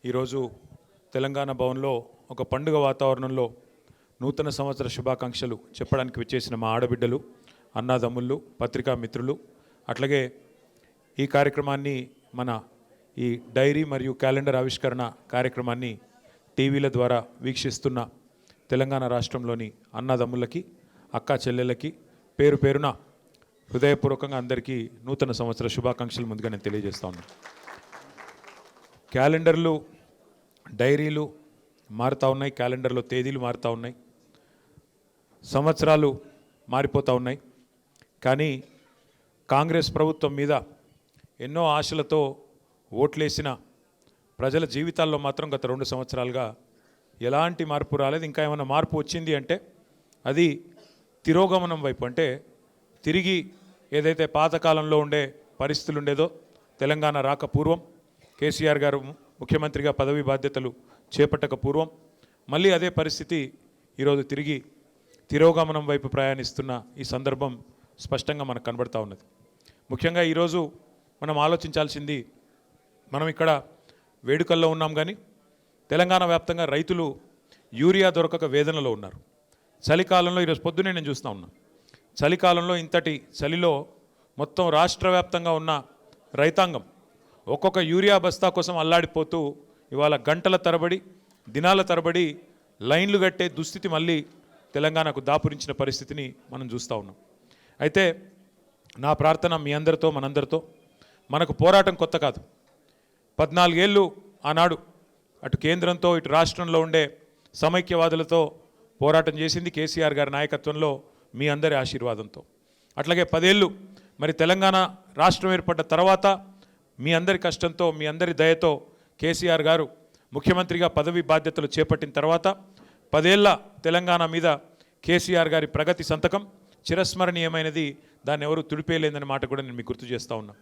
ఈరోజు తెలంగాణ భవన్లో ఒక పండుగ వాతావరణంలో నూతన సంవత్సర శుభాకాంక్షలు చెప్పడానికి విచ్చేసిన మా ఆడబిడ్డలు, అన్నాదమ్ముళ్ళు, పత్రికా మిత్రులు, అట్లాగే ఈ కార్యక్రమాన్ని మన ఈ డైరీ మరియు క్యాలెండర్ ఆవిష్కరణ కార్యక్రమాన్ని టీవీల ద్వారా వీక్షిస్తున్న తెలంగాణ రాష్ట్రంలోని అన్నాదమ్ములకి, అక్కా చెల్లెళ్ళకి పేరు పేరున హృదయపూర్వకంగా అందరికీ నూతన సంవత్సర శుభాకాంక్షలు ముందుగా నేను తెలియజేస్తా ఉన్నాను. క్యాలెండర్లు, డైరీలు మారుతూ ఉన్నాయి, క్యాలెండర్లో తేదీలు మారుతూ ఉన్నాయి, సంవత్సరాలు మారిపోతూ ఉన్నాయి. కానీ కాంగ్రెస్ ప్రభుత్వం మీద ఎన్నో ఆశలతో ఓట్లేసిన ప్రజల జీవితాల్లో మాత్రం గత 2 సంవత్సరాలుగా ఎలాంటి మార్పు రాలేదు. ఇంకా ఏమైనా మార్పు వచ్చింది అంటే అది తిరోగమనం వైపు, అంటే తిరిగి ఏదైతే పాతకాలంలో ఉండే పరిస్థితులు ఉండేదో, తెలంగాణ రాక పూర్వం కేసీఆర్ గారు ముఖ్యమంత్రిగా పదవి బాధ్యతలు చేపట్టక పూర్వం మళ్ళీ అదే పరిస్థితి ఈరోజు తిరిగి తిరోగమనం వైపు ప్రయాణిస్తున్న ఈ సందర్భం స్పష్టంగా మనకు కనబడతా ఉన్నది. ముఖ్యంగా ఈరోజు మనం ఆలోచించాల్సింది, మనం ఇక్కడ వేడుకల్లో ఉన్నాం కానీ తెలంగాణ వ్యాప్తంగా రైతులు యూరియా దొరకక వేదనలో ఉన్నారు. చలికాలంలో ఈరోజు పొద్దునే నేను చూస్తూ ఉన్నాను, చలికాలంలో ఇంతటి చలిలో మొత్తం రాష్ట్ర వ్యాప్తంగా ఉన్న రైతాంగం ఒక్కొక్క యూరియా బస్తా కోసం అల్లాడిపోతూ ఇవాళ గంటల తరబడి, దినాల తరబడి లైన్లు కట్టే దుస్థితి మళ్ళీ తెలంగాణకు దాపురించిన పరిస్థితిని మనం చూస్తూ ఉన్నాం. అయితే నా ప్రార్థన మీ అందరితో, మనందరితో, మనకు పోరాటం కొత్త కాదు. 14 ఏళ్ళు ఆనాడు అటు కేంద్రంతో ఇటు రాష్ట్రంలో ఉండే సమైక్యవాదులతో పోరాటం చేసింది కేసీఆర్ గారి నాయకత్వంలో, మీ అందరి ఆశీర్వాదంతో. అట్లాగే 10 ఏళ్ళు మరి తెలంగాణ రాష్ట్రం ఏర్పడ్డ తర్వాత మీ అందరి కష్టంతో, మీ అందరి దయతో కేసీఆర్ గారు ముఖ్యమంత్రిగా పదవి బాధ్యతలు చేపట్టిన తర్వాత 10 ఏళ్ల తెలంగాణ మీద కేసీఆర్ గారి ప్రగతి సంతకం చిరస్మరణీయమైనది, దాన్ని ఎవరు తుడిపేయలేదనే మాట కూడా నేను మీకు గుర్తు చేస్తూ ఉన్నా.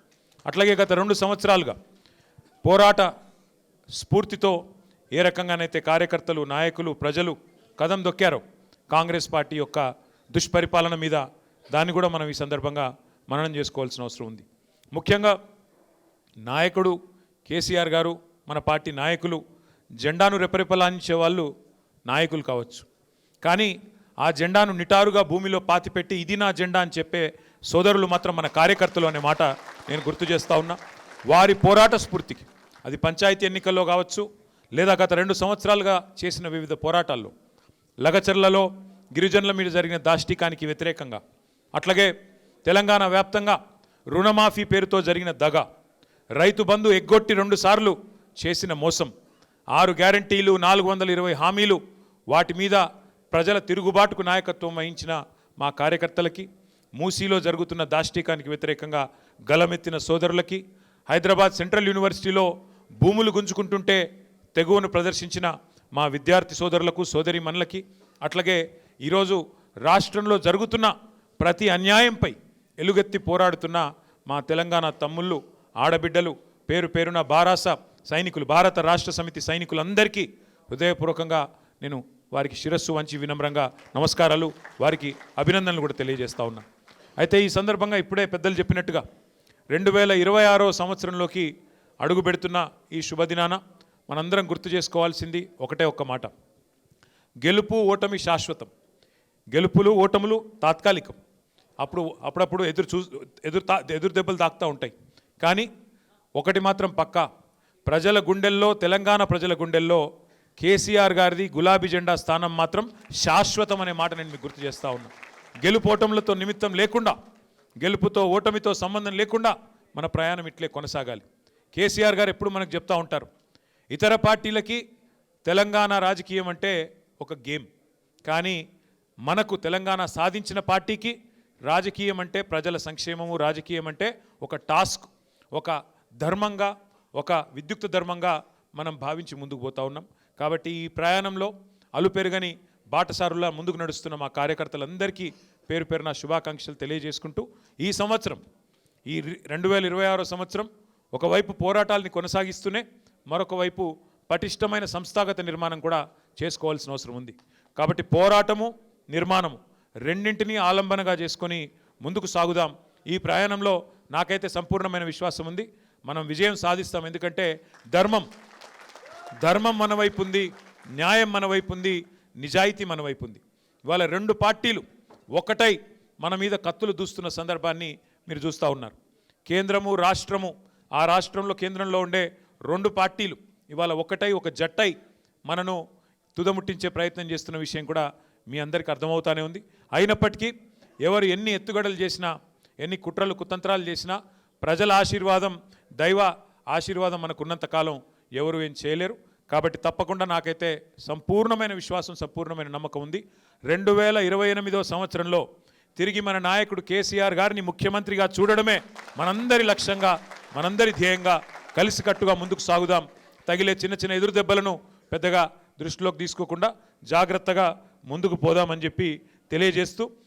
అట్లాగే గత 2 సంవత్సరాలుగా పోరాట స్ఫూర్తితో ఏ రకంగానైతే కార్యకర్తలు, నాయకులు, ప్రజలు కదం దొక్కారో కాంగ్రెస్ పార్టీ యొక్క దుష్పరిపాలన మీద, దాన్ని కూడా మనం ఈ సందర్భంగా మననం చేసుకోవాల్సిన అవసరం ఉంది. ముఖ్యంగా నాయకుడు కేసీఆర్ గారు, మన పార్టీ నాయకులు జెండాను రెపరెపలాంచే వాళ్ళు నాయకులు కావచ్చు, కానీ ఆ జెండాను నిటారుగా భూమిలో పాతిపెట్టి ఇది నా జెండా అని చెప్పే సోదరులు మాత్రం మన కార్యకర్తలు అనే మాట నేను గుర్తు చేస్తూ ఉన్నా. వారి పోరాట స్ఫూర్తికి, అది పంచాయతీ ఎన్నికల్లో కావచ్చు, లేదా గత 2 సంవత్సరాలుగా చేసిన వివిధ పోరాటాల్లో, లగచర్లలో గిరిజనుల మీద జరిగిన దాష్టికానికి వ్యతిరేకంగా, అట్లాగే తెలంగాణ వ్యాప్తంగా రుణమాఫీ పేరుతో జరిగిన దగ, రైతు బంధు ఎగ్గొట్టి 2 సార్లు చేసిన మోసం, 6 గ్యారంటీలు, 420 హామీలు, వాటి మీద ప్రజల తిరుగుబాటుకు నాయకత్వం వహించిన మా కార్యకర్తలకి, మూసీలో జరుగుతున్న దాష్టికానికి వ్యతిరేకంగా గలమెత్తిన సోదరులకి, హైదరాబాద్ సెంట్రల్ యూనివర్సిటీలో భూములు గుంజుకుంటుంటే తెగువను ప్రదర్శించిన మా విద్యార్థి సోదరులకు, సోదరీమణులకి, అట్లాగే ఈరోజు రాష్ట్రంలో జరుగుతున్న ప్రతి అన్యాయంపై ఎలుగెత్తి పోరాడుతున్న మా తెలంగాణ తమ్ముళ్ళు, ఆడబిడ్డలు, పేరు పేరున బారాస సైనికులు, భారత రాష్ట్ర సమితి సైనికులందరికీ హృదయపూర్వకంగా నేను వారికి శిరస్సు వంచి వినమ్రంగా నమస్కారాలు, వారికి అభినందనలు కూడా తెలియజేస్తా ఉన్నా. అయితే ఈ సందర్భంగా ఇప్పుడే పెద్దలు చెప్పినట్టుగా 2026వ సంవత్సరంలోకి అడుగు పెడుతున్న ఈ శుభదినాన మనందరం గుర్తు చేసుకోవాల్సింది ఒకటే ఒక్క మాట, గెలుపు ఓటమి శాశ్వతం, గెలుపులు ఓటములు తాత్కాలికం, అప్పుడప్పుడు ఎదురు దెబ్బలు తాకుతూ ఉంటాయి. కానీ ఒకటి మాత్రం పక్కా, ప్రజల గుండెల్లో, తెలంగాణ ప్రజల గుండెల్లో కేసీఆర్ గారిది గులాబీ జెండా స్థానం మాత్రం శాశ్వతం అనే మాట నేను మీకు గుర్తు చేస్తూ ఉన్నా. గెలుపు ఓటములతో నిమిత్తం లేకుండా, గెలుపుతో ఓటమితో సంబంధం లేకుండా మన ప్రయాణం ఇట్లే కొనసాగాలి. కేసీఆర్ గారు ఎప్పుడు మనకు చెప్తూ ఉంటారు, ఇతర పార్టీలకి తెలంగాణ రాజకీయం అంటే ఒక గేమ్, కానీ మనకు తెలంగాణ సాధించిన పార్టీకి రాజకీయం అంటే ప్రజల సంక్షేమము, రాజకీయం అంటే ఒక టాస్క్, ఒక ధర్మంగా, ఒక విద్యుక్త ధర్మంగా మనం భావించి ముందుకు పోతా ఉన్నాం. కాబట్టి ఈ ప్రయాణంలో అలుపెరుగని బాటసారులా ముందుకు నడుస్తున్న మా కార్యకర్తలందరికీ పేరు పేరున శుభాకాంక్షలు తెలియజేసుకుంటూ, ఈ సంవత్సరం, ఈ 2026వ సంవత్సరం ఒకవైపు పోరాటాలని కొనసాగిస్తూనే మరొక వైపు పటిష్టమైన సంస్థాగత నిర్మాణం కూడా చేసుకోవాల్సిన అవసరం ఉంది. కాబట్టి పోరాటము, నిర్మాణము రెండింటినీ ఆలంబనగా చేసుకొని ముందుకు సాగుదాం. ఈ ప్రయాణంలో నాకైతే సంపూర్ణమైన విశ్వాసం ఉంది, మనం విజయం సాధిస్తాం. ఎందుకంటే ధర్మం ధర్మం మన వైపు ఉంది, న్యాయం మన వైపు ఉంది, నిజాయితీ మన వైపు ఉంది. ఇవాళ రెండు పార్టీలు ఒకటై మన మీద కత్తులు దూస్తున్న సందర్భాన్ని మీరు చూస్తూ ఉన్నారు. కేంద్రము రాష్ట్రము, ఆ రాష్ట్రంలో కేంద్రంలో ఉండే రెండు పార్టీలు ఇవాళ ఒకటై ఒక జట్టై మనను తుదముట్టించే ప్రయత్నం చేస్తున్న విషయం కూడా మీ అందరికీ అర్థమవుతానే ఉంది. అయినప్పటికీ ఎవరు ఎన్ని ఎత్తుగడలు చేసినా, ఎన్ని కుట్రలు కుతంత్రాలు చేసినా ప్రజల ఆశీర్వాదం, దైవ ఆశీర్వాదం మనకున్నంత కాలం ఎవరు ఏం చేయలేరు. కాబట్టి తప్పకుండా నాకైతే సంపూర్ణమైన విశ్వాసం, సంపూర్ణమైన నమ్మకం ఉంది. 2028వ సంవత్సరంలో తిరిగి మన నాయకుడు కేసీఆర్ గారిని ముఖ్యమంత్రిగా చూడడమే మనందరి లక్ష్యంగా, మనందరి ధ్యేయంగా కలిసికట్టుగా ముందుకు సాగుదాం. తగిలే చిన్న చిన్న ఎదురు దెబ్బలను పెద్దగా దృష్టిలోకి తీసుకోకుండా జాగ్రత్తగా ముందుకు పోదామని చెప్పి తెలియజేస్తూ